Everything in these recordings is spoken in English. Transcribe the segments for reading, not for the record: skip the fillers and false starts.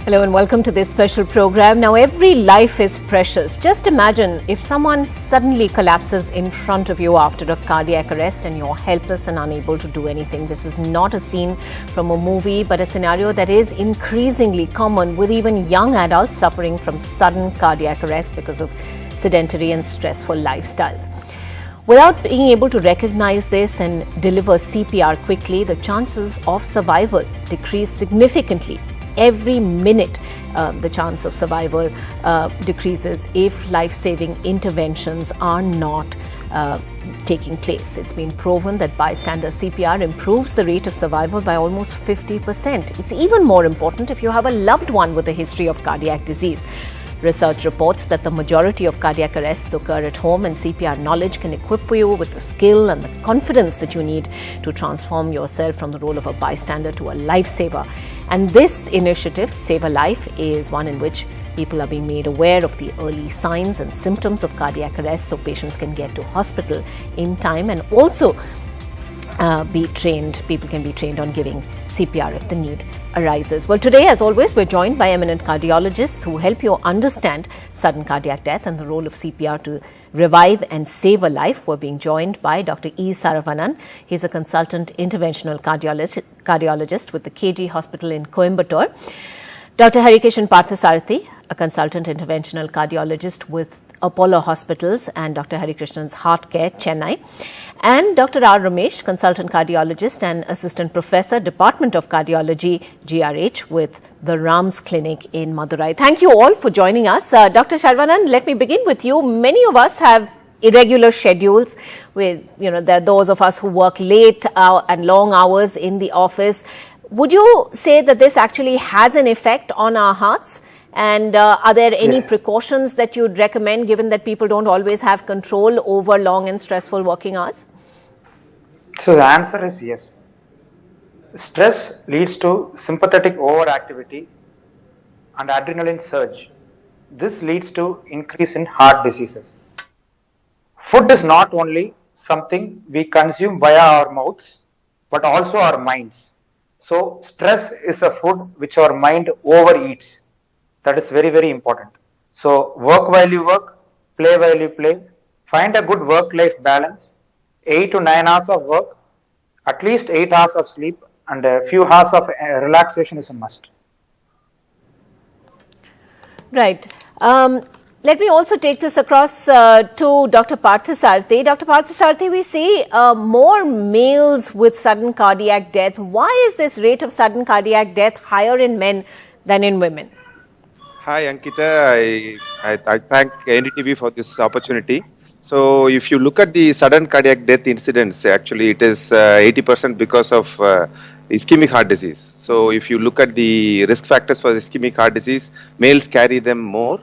Hello and welcome to this special program. Now, every life is precious. Just imagine if someone suddenly collapses in front of you after a cardiac arrest and you're helpless and unable to do anything. This is not a scene from a movie, but a scenario that is increasingly common with even young adults suffering from sudden cardiac arrest because of sedentary and stressful lifestyles. Without being able to recognize this and deliver CPR quickly, the chances of survival decrease significantly. Every minute, the chance of survival decreases if life-saving interventions are not taking place. It's been proven that bystander CPR improves the rate of survival by almost 50%. It's even more important if you have a loved one with a history of cardiac disease. Research reports that the majority of cardiac arrests occur at home, and CPR knowledge can equip you with the skill and the confidence that you need to transform yourself from the role of a bystander to a lifesaver. And this initiative, Save a Life, is one in which people are being made aware of the early signs and symptoms of cardiac arrest so patients can get to hospital in time, and also people can be trained on giving CPR if the need arises. Well, today, as always, we're joined by eminent cardiologists who help you understand sudden cardiac death and the role of CPR to revive and save a life. We're being joined by Dr. E. Saravanan. He's a consultant interventional cardiologist with the KG Hospital in Coimbatore. Dr. Harikrishnan Parthasarathy, a consultant interventional cardiologist with Apollo Hospitals and Dr. Harikrishnan's Heart Care, Chennai. And Dr. R. Ramesh, consultant cardiologist and assistant professor, Department of Cardiology, GRH, with the Rams Clinic in Madurai. Thank you all for joining us. Dr. Saravanan, let me begin with you. Many of us have irregular schedules. There are those of us who work late and long hours in the office. Would you say that this actually has an effect on our hearts? And are there any precautions that you'd recommend, given that people don't always have control over long and stressful working hours? So the answer is yes. Stress leads to sympathetic overactivity and adrenaline surge. This leads to increase in heart diseases. Food is not only something we consume via our mouths, but also our minds. So stress is a food which our mind overeats. That is very, very important. So work while you work, play while you play. Find a good work-life balance. 8 to 9 hours of work, at least 8 hours of sleep, and a few hours of relaxation is a must. Right. Let me also take this across to Dr. Parthasarathy. Dr. Parthasarathy, we see more males with sudden cardiac death. Why is this rate of sudden cardiac death higher in men than in women? Hi Ankita, I thank NDTV for this opportunity. So if you look at the sudden cardiac death incidence, actually it is 80% because of ischemic heart disease. So if you look at the risk factors for ischemic heart disease, males carry them more.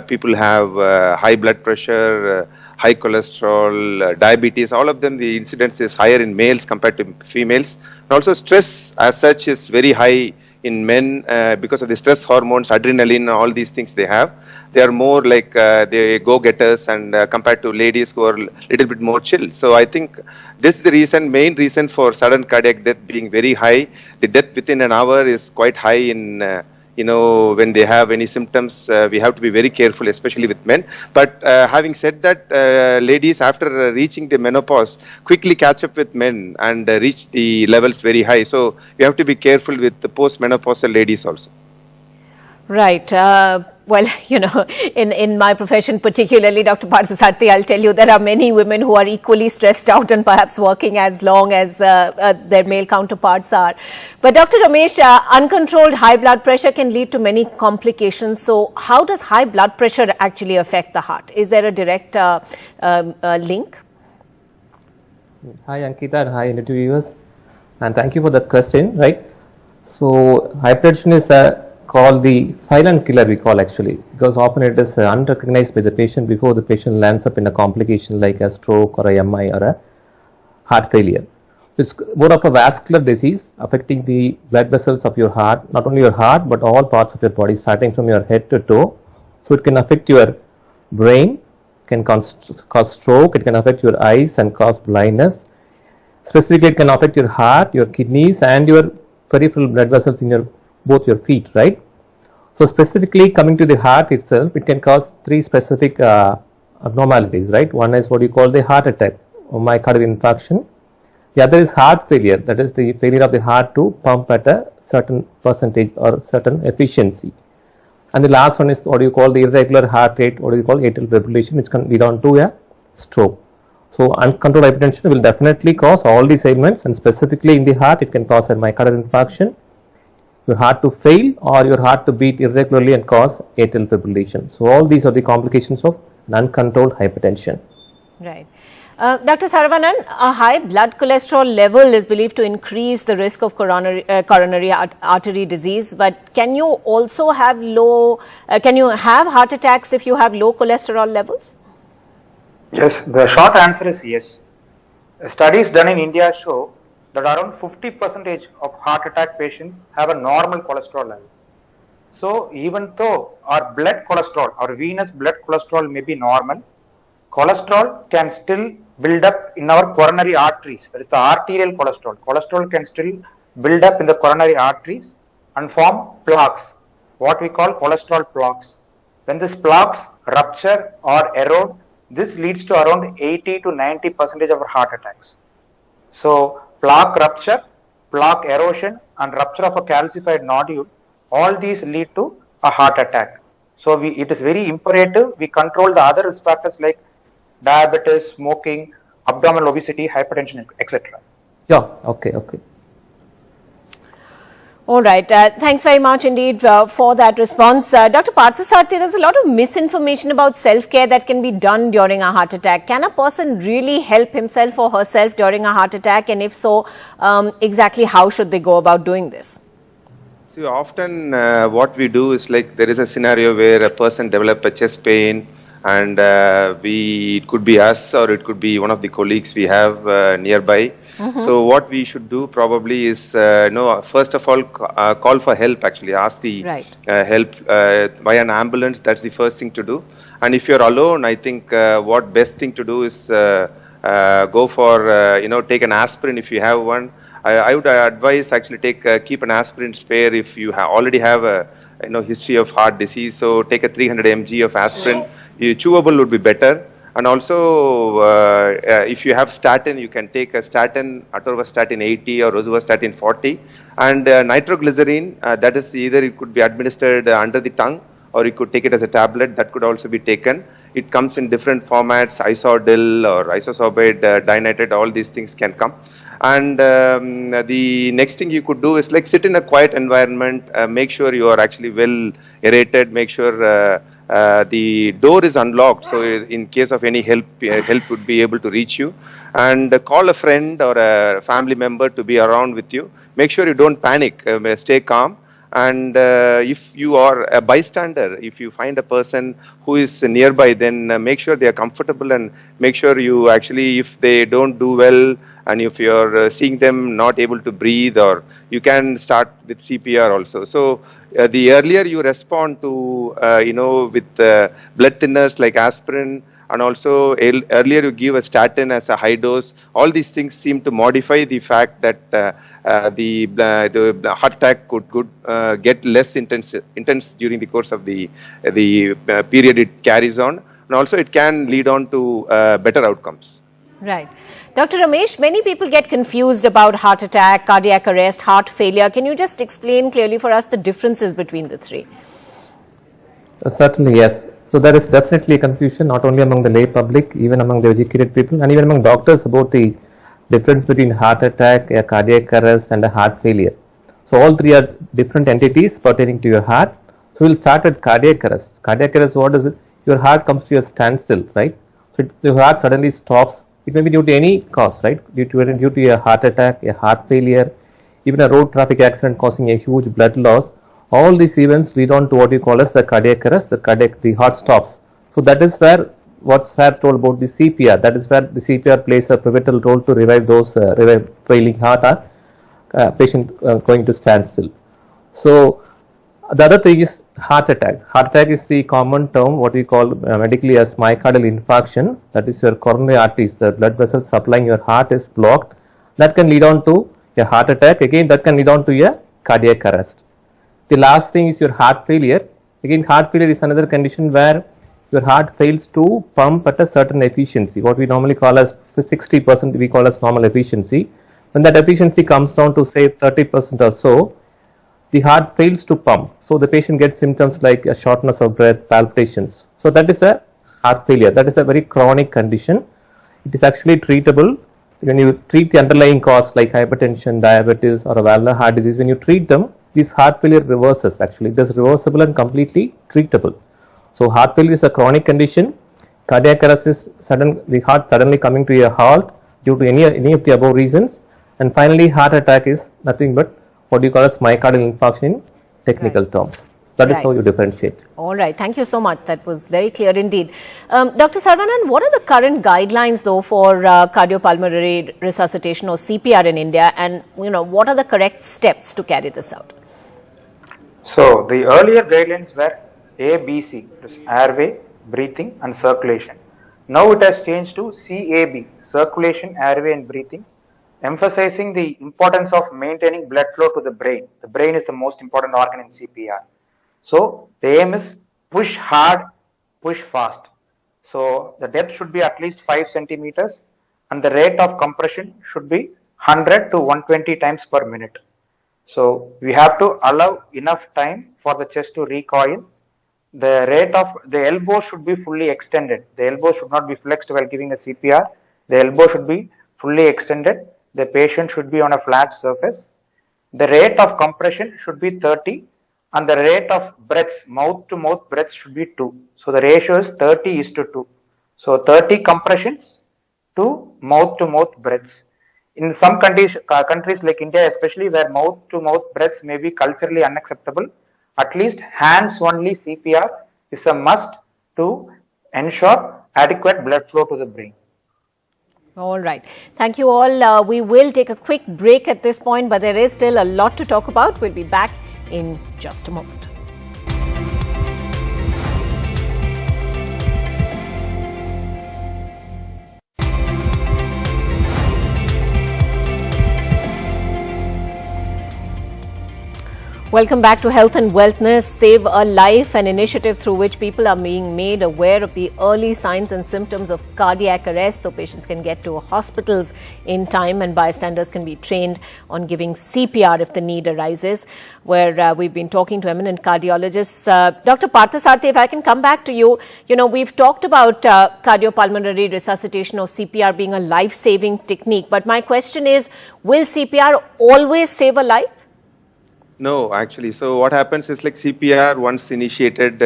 People have high blood pressure, high cholesterol, diabetes, all of them, the incidence is higher in males compared to females. And also stress as such is very high in men because of the stress hormones, adrenaline, all these things they have. They are more like they go-getters, and compared to ladies who are a little bit more chill. So I think this is the main reason for sudden cardiac death being very high. The death within an hour is quite high in when they have any symptoms. We have to be very careful, especially with men. But having said that, ladies after reaching the menopause quickly catch up with men and reach the levels very high. So we have to be careful with the post-menopausal ladies also. Right. Well, in my profession particularly, Dr. Parthasarathy, I'll tell you there are many women who are equally stressed out and perhaps working as long as their male counterparts are. But Dr. Ramesh, uncontrolled high blood pressure can lead to many complications. So how does high blood pressure actually affect the heart? Is there a direct link? Hi Ankita and hi NDTV viewers, and thank you for that question. Right. So hypertension is called the silent killer, we call actually, because often it is unrecognized by the patient before the patient lands up in a complication like a stroke or a MI or a heart failure. It's more of a vascular disease affecting the blood vessels of your heart, not only your heart but all parts of your body, starting from your head to toe. So it can affect your brain, can cause stroke, it can affect your eyes and cause blindness. Specifically, it can affect your heart, your kidneys and your peripheral blood vessels in both your feet, right? So specifically coming to the heart itself, it can cause three specific abnormalities, right? One is what you call the heart attack or myocardial infarction. The other is heart failure, that is the failure of the heart to pump at a certain percentage or certain efficiency. And the last one is what you call the irregular heart rate, what you call atrial fibrillation, which can lead on to a stroke. So uncontrolled hypertension will definitely cause all these ailments, and specifically in the heart, it can cause a myocardial infarction, your heart to fail, or your heart to beat irregularly and cause atrial fibrillation. So all these are the complications of uncontrolled hypertension. Right. Dr. Saravanan, a high blood cholesterol level is believed to increase the risk of coronary artery disease, but can you also have can you have heart attacks if you have low cholesterol levels? Yes, the short answer is yes. Studies done in India show that around 50% of heart attack patients have a normal cholesterol levels. So even though our blood cholesterol, our venous blood cholesterol may be normal, cholesterol can still build up in our coronary arteries. That is the arterial cholesterol. Cholesterol can still build up in the coronary arteries and form plaques, what we call cholesterol plaques. When these plaques rupture or erode, this leads to around 80 to 90% of our heart attacks. So plaque rupture, plaque erosion and rupture of a calcified nodule, all these lead to a heart attack. So it is very imperative we control the other risk factors like diabetes, smoking, abdominal obesity, hypertension, etc. Yeah, okay. All right. Thanks very much indeed for that response. Dr. Parthasarathy, there's a lot of misinformation about self-care that can be done during a heart attack. Can a person really help himself or herself during a heart attack? And if so, exactly how should they go about doing this? See, often what we do is like there is a scenario where a person develops a chest pain, and it could be us or it could be one of the colleagues we have nearby. So what we should do probably is first of all call for help, actually ask the help by an ambulance. That's the first thing to do. And if you're alone, I think what best thing to do is go for take an aspirin if you have one. I would advise actually keep an aspirin spare if you already have a history of heart disease. So take a 300 mg of aspirin. Chewable would be better. And also, if you have statin, you can take a statin, atorvastatin 80 or rosuvastatin 40. And nitroglycerin, that is either it could be administered under the tongue or you could take it as a tablet. That could also be taken. It comes in different formats, isodil or isosorbate, dinitrate, all these things can come. And the next thing you could do is like sit in a quiet environment, make sure you are actually well aerated, make sure the door is unlocked, so in case of any help would be able to reach you, and call a friend or a family member to be around with you. Make sure you don't panic, stay calm. And if you are a bystander, if you find a person who is nearby, then make sure they are comfortable, and make sure you actually, if they don't do well and if you are seeing them not able to breathe, or you can start with CPR also. So the earlier you respond to with blood thinners like aspirin, and also earlier you give a statin as a high dose, all these things seem to modify the fact that the heart attack could get less intense during the course of the period it carries on, and also it can lead on to better outcomes. Right. Dr. Ramesh, many people get confused about heart attack, cardiac arrest, heart failure. Can you just explain clearly for us the differences between the three? Certainly, yes. So there is definitely confusion not only among the lay public, even among the educated people, and even among doctors about the difference between heart attack, a cardiac arrest and a heart failure. So all three are different entities pertaining to your heart. So we'll start with cardiac arrest. Cardiac arrest, what is it? Your heart comes to a standstill, right? So your heart suddenly stops. It may be due to any cause, right? Due to a heart attack, a heart failure, even a road traffic accident causing a huge blood loss. All these events lead on to what you call as the cardiac arrest, the heart stops. So that is where what's told about the CPR. That is where the CPR plays a pivotal role to revive those failing heart or patient going to standstill. So the other thing is heart attack. Heart attack is the common term, what we call medically as myocardial infarction. That is your coronary arteries, the blood vessels supplying your heart is blocked. That can lead on to a heart attack. Again, that can lead on to a cardiac arrest. the last thing is your heart failure. Again, heart failure is another condition where your heart fails to pump at a certain efficiency, what we normally call as 60%, we call as normal efficiency. When that efficiency comes down to say 30% or so, the heart fails to pump. So the patient gets symptoms like a shortness of breath, palpitations. So that is a heart failure. That is a very chronic condition. It is actually treatable. When you treat the underlying cause like hypertension, diabetes or a valvular heart disease, when you treat them, this heart failure reverses actually. It is reversible and completely treatable. So heart failure is a chronic condition. Cardiac arrest is the heart suddenly coming to a halt due to any of the above reasons. And finally, heart attack is nothing but what you call as myocardial infarction in technical terms. That is how you differentiate. All right. Thank you so much. That was very clear indeed. Dr. Saravanan, what are the current guidelines though for cardiopulmonary resuscitation or CPR in India, and what are the correct steps to carry this out? So the earlier guidelines were ABC, airway, breathing and circulation. Now it has changed to CAB, circulation, airway and breathing, emphasizing the importance of maintaining blood flow to the brain. The brain is the most important organ in CPR. So the aim is push hard, push fast. So the depth should be at least 5 centimeters and the rate of compression should be 100 to 120 times per minute. So we have to allow enough time for the chest to recoil. The rate of the elbow should be fully extended. The elbow should not be flexed while giving a CPR. The elbow should be fully extended. The patient should be on a flat surface. The rate of compression should be 30 and the rate of breaths, mouth to mouth breaths should be 2. So the ratio is 30:2. So 30 compressions to mouth breaths. In some countries like India especially, where mouth to mouth breaths may be culturally unacceptable, at least hands only CPR is a must to ensure adequate blood flow to the brain. All right. Thank you all. We will take a quick break at this point, but there is still a lot to talk about. We'll be back in just a moment. Welcome back to Health and Wellness, Save a Life, an initiative through which people are being made aware of the early signs and symptoms of cardiac arrest so patients can get to hospitals in time and bystanders can be trained on giving CPR if the need arises, where we've been talking to eminent cardiologists. Dr. Parthasarathy, if I can come back to you, we've talked about cardiopulmonary resuscitation or CPR being a life-saving technique, but my question is, will CPR always save a life? No, actually. So what happens is like CPR once initiated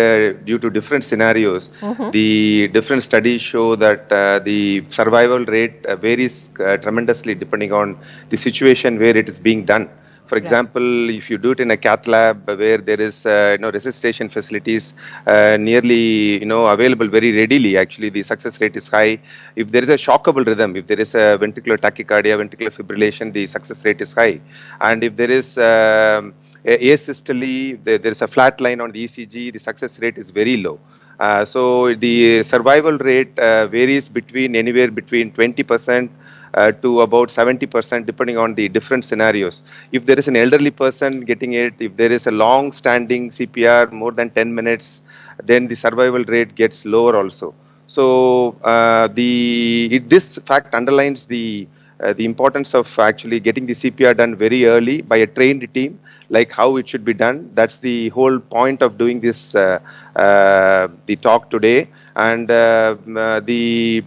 due to different scenarios, the different studies show that the survival rate varies tremendously depending on the situation where it is being done. For example, if you do it in a cath lab where there is resuscitation facilities nearly available very readily, actually the success rate is high. If there is a shockable rhythm, if there is a ventricular tachycardia, ventricular fibrillation, the success rate is high. And if there is asystole, there is a flat line on the ECG, the success rate is very low. So the survival rate varies anywhere between 20% to about 70% depending on the different scenarios. If there is an elderly person getting it, if there is a long-standing CPR more than 10 minutes, then the survival rate gets lower also. So this fact underlines the importance of actually getting the CPR done very early by a trained team, like how it should be done. That's the whole point of doing this the talk today. And the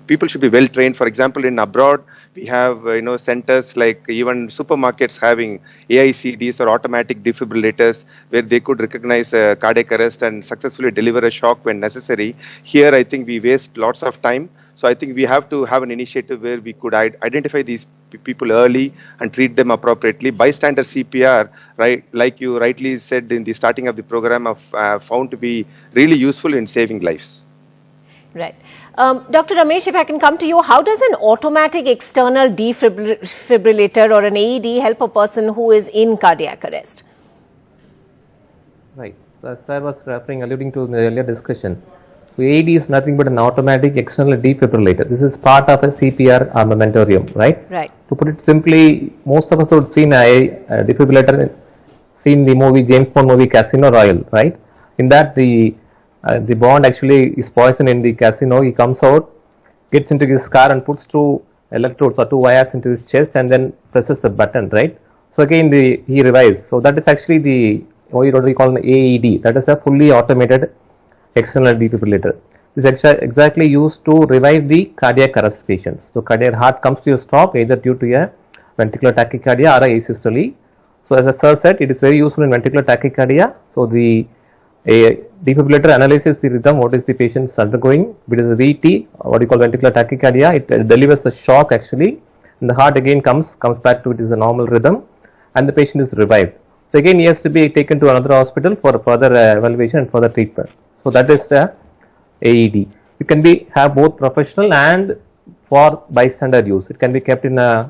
people should be well trained. For example, in abroad, we have centers like even supermarkets having AICDs or automatic defibrillators where they could recognize cardiac arrest and successfully deliver a shock when necessary. Here, I think we waste lots of time. So I think we have to have an initiative where we could identify these people early and treat them appropriately. Bystander CPR, right, like you rightly said in the starting of the program, found to be really useful in saving lives. Right. Dr. Ramesh, if I can come to you, how does an automatic external defibrillator or an AED help a person who is in cardiac arrest? Right. So as I was alluding to in the earlier discussion, so AED is nothing but an automatic external defibrillator. This is part of a CPR armamentarium, right? Right. To put it simply, most of us would see a defibrillator seen the movie, James Bond movie Casino Royale, right? In that the Bond actually is poisoned in the casino. He comes out, gets into his car and puts two electrodes or two wires into his chest and then presses the button, right? So again he revives. So that is actually the what we call an AED. That is a fully automated external defibrillator. This is exactly used to revive the cardiac arrest patients. So cardiac heart comes to a stop either due to a ventricular tachycardia or a asystole. So as a sir said, it is very useful in ventricular tachycardia. So the defibrillator analyzes the rhythm, what is the patient undergoing. If it is a VT, what you call ventricular tachycardia, it delivers the shock actually, and the heart again comes back to it is a normal rhythm, and the patient is revived. So again he has to be taken to another hospital for further evaluation and further treatment. So that is the AED. It can have both professional and for bystander use. It can be kept in a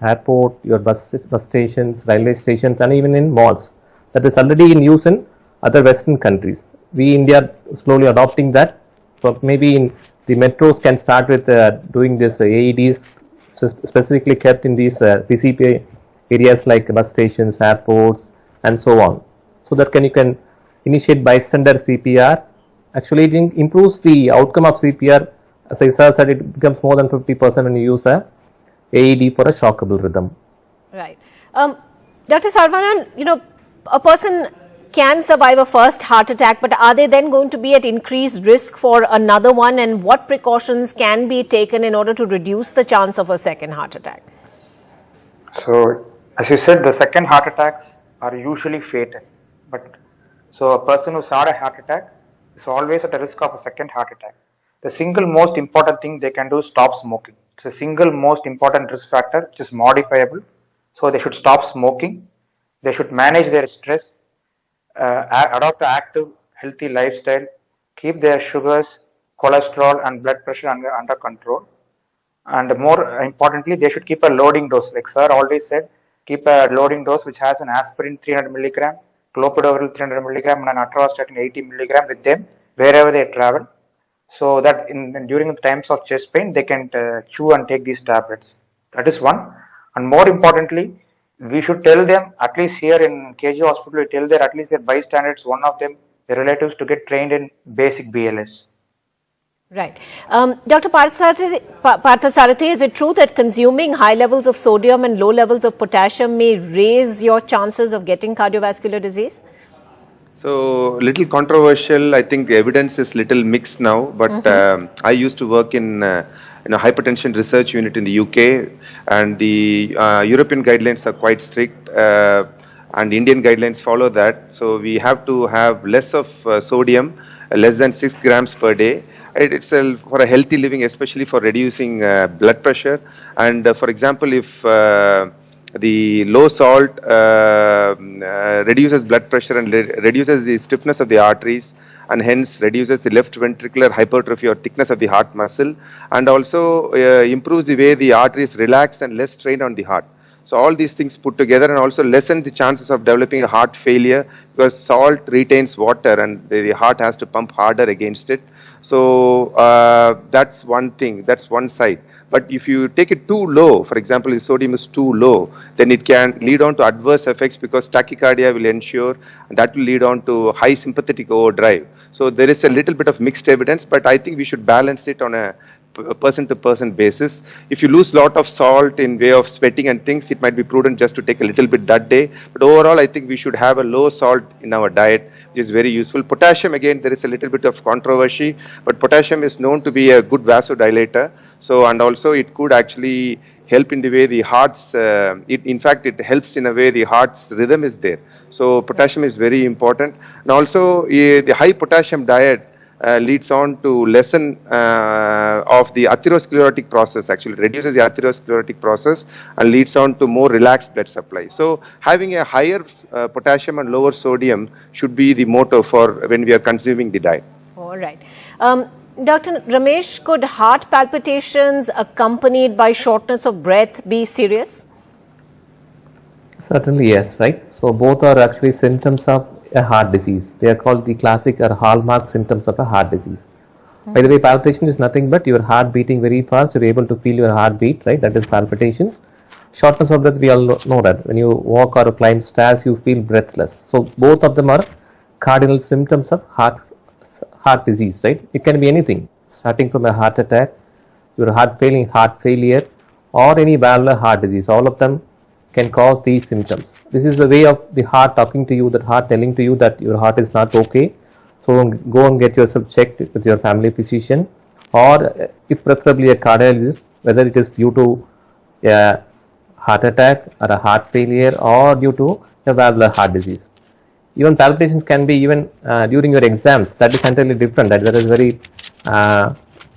airport, your bus stations, railway stations, and even in malls. That is already in use in other Western countries. We India slowly adopting that. So maybe in the metros can start with doing this AEDs specifically kept in these PCP areas like bus stations, airports, and so on. So that you can initiate bystander CPR. Actually, it improves the outcome of CPR. As I said, it becomes more than 50% when you use a AED for a shockable rhythm. Right. Dr. Saravanan, a person can survive a first heart attack, but are they then going to be at increased risk for another one? And what precautions can be taken in order to reduce the chance of a second heart attack? So, as you said, the second heart attacks are usually fatal. But so a person who's had a heart attack is always at a risk of a second heart attack. The single most important thing they can do is stop smoking. It's a single most important risk factor, which is modifiable. So they should stop smoking. They should manage their stress, adopt an active, healthy lifestyle, keep their sugars, cholesterol, and blood pressure under control. And more importantly, they should keep a loading dose. Like sir always said, keep a loading dose which has an aspirin 300 milligram, clopidogrel 300 milligram, and an atorvastatin 80 milligram with them wherever they travel, so that during the times of chest pain they can chew and take these tablets. That is one. And more importantly, we should tell them, at least here in KG hospital, we tell at least their bystanders, one of them, their relatives, to get trained in basic BLS. Right. Dr. Parthasarathy, is it true that consuming high levels of sodium and low levels of potassium may raise your chances of getting cardiovascular disease? So, little controversial. I think the evidence is little mixed now, but I used to work in hypertension research unit in the UK, and the European guidelines are quite strict, and Indian guidelines follow that. So we have to have less of sodium, less than 6 grams per day. It's for a healthy living, especially for reducing blood pressure. And for example, if the low salt reduces blood pressure and reduces the stiffness of the arteries, and hence reduces the left ventricular hypertrophy or thickness of the heart muscle, and also improves the way the arteries relax and less strain on the heart. So all these things put together, and also lessen the chances of developing a heart failure, because salt retains water and the heart has to pump harder against it. So that's one thing, that's one side. But if you take it too low, for example, if sodium is too low, then it can lead on to adverse effects, because tachycardia will ensure, and that will lead on to high sympathetic overdrive. So there is a little bit of mixed evidence, but I think we should balance it on a person-to-person basis. If you lose lot of salt in way of sweating and things, it might be prudent just to take a little bit that day. But overall, I think we should have a low salt in our diet, which is very useful. Potassium, again, there is a little bit of controversy, but potassium is known to be a good vasodilator. So, and also it could actually help in the way the heart's, in fact, it helps in a way the heart's rhythm is there. So potassium is very important. And also the high potassium diet leads on to lessen of the atherosclerotic process, actually reduces the atherosclerotic process and leads on to more relaxed blood supply. So having a higher potassium and lower sodium should be the motto for when we are consuming the diet. All right. Dr. Ramesh, could heart palpitations accompanied by shortness of breath be serious? Certainly yes, right? So both are actually symptoms of a heart disease. They are called the classic or hallmark symptoms of a heart disease. By the way, palpitation is nothing but your heart beating very fast. You're able to feel your heartbeat, right? That is palpitations. Shortness of breath, we all know that when you walk or climb stairs, you feel breathless. So both of them are cardinal symptoms of heart disease, right? It can be anything, starting from a heart attack, your heart failure, or any valvular heart disease. All of them can cause these symptoms. This is the way of the heart talking to you, that heart telling to you that your heart is not okay. So go and get yourself checked with your family physician, or if preferably a cardiologist, whether it is due to a heart attack or a heart failure or due to a valvular heart disease. Even palpitations can be even during your exams. That is entirely different. That is very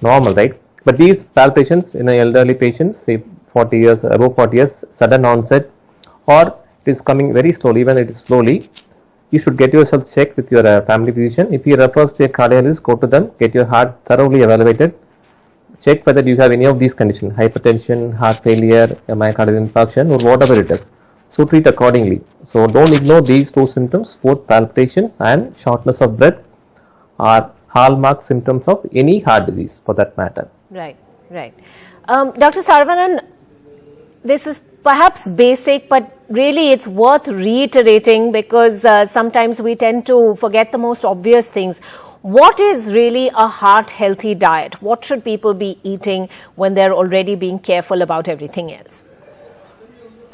normal, right? But these palpitations in elderly patients, say 40 years, above 40 years, sudden onset, or it is coming very slowly, even it is slowly, you should get yourself checked with your family physician. If he refers to a cardiologist, go to them, get your heart thoroughly evaluated, check whether you have any of these conditions, hypertension, heart failure, myocardial infarction, or whatever it is. So treat accordingly. So don't ignore these two symptoms. Both palpitations and shortness of breath are hallmark symptoms of any heart disease, for that matter. Right, right. Dr. Saravanan, this is perhaps basic, but really it's worth reiterating because sometimes we tend to forget the most obvious things. What is really a heart-healthy diet? What should people be eating when they're already being careful about everything else?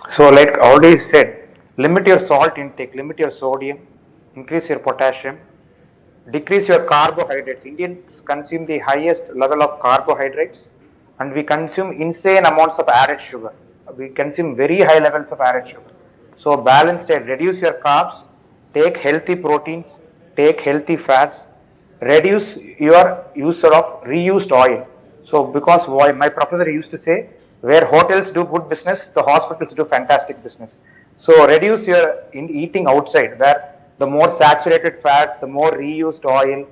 So like I already said, limit your salt intake, limit your sodium, increase your potassium, decrease your carbohydrates. Indians consume the highest level of carbohydrates and we consume insane amounts of added sugar. We consume very high levels of added sugar. So balanced diet, reduce your carbs, take healthy proteins, take healthy fats, reduce your use of reused oil. So because my professor used to say, where hotels do good business, the hospitals do fantastic business. So reduce your eating outside, where the more saturated fat, the more reused oil.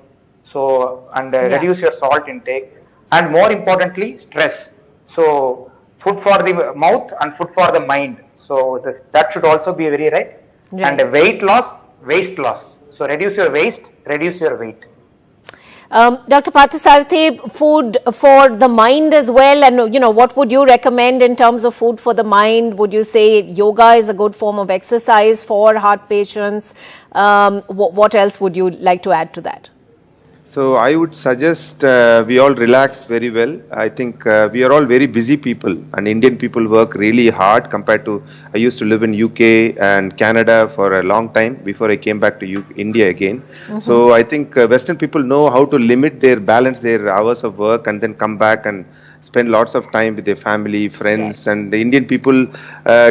So reduce your salt intake, and more importantly, stress. So food for the mouth and food for the mind. So that should also be very right. And weight loss, waist loss. So reduce your waist, reduce your weight. Dr. Parthasarathy, food for the mind as well, and what would you recommend in terms of food for the mind? Would you say yoga is a good form of exercise for heart patients? What else would you like to add to that? So I would suggest we all relax very well. I think we are all very busy people, and Indian people work really hard compared to, I used to live in UK and Canada for a long time before I came back to India again. So I think Western people know how to balance their hours of work and then come back and spend lots of time with their family, friends, and the Indian people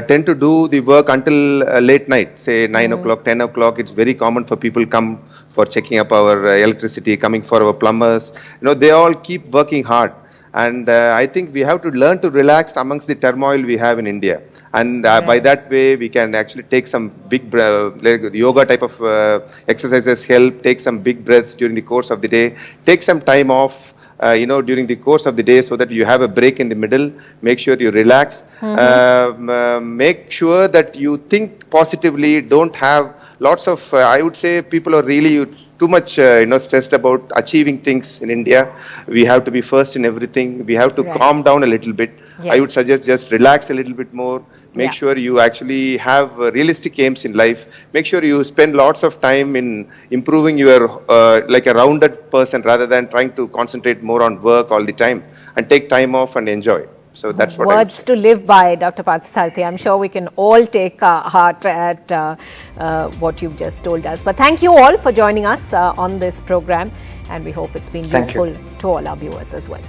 tend to do the work until late night, say 9 o'clock, 10 o'clock. It's very common for people come for checking up our electricity, coming for our plumbers. They all keep working hard. And I think we have to learn to relax amongst the turmoil we have in India. And by that way, we can actually take some big like yoga type of exercises help, take some big breaths during the course of the day, take some time off during the course of the day so that you have a break in the middle. Make sure you relax. Make sure that you think positively, don't have lots of, I would say people are really too much stressed about achieving things in India. We have to be first in everything. We have to calm down a little bit. I would suggest just relax a little bit more. Make sure you actually have realistic aims in life. Make sure you spend lots of time in improving your, like a rounded person rather than trying to concentrate more on work all the time, and take time off and enjoy. So that's what words to live by, Dr. Parthasarathy. I'm sure we can all take heart at what you've just told us. But thank you all for joining us on this program, and we hope it's been useful to all our viewers as well.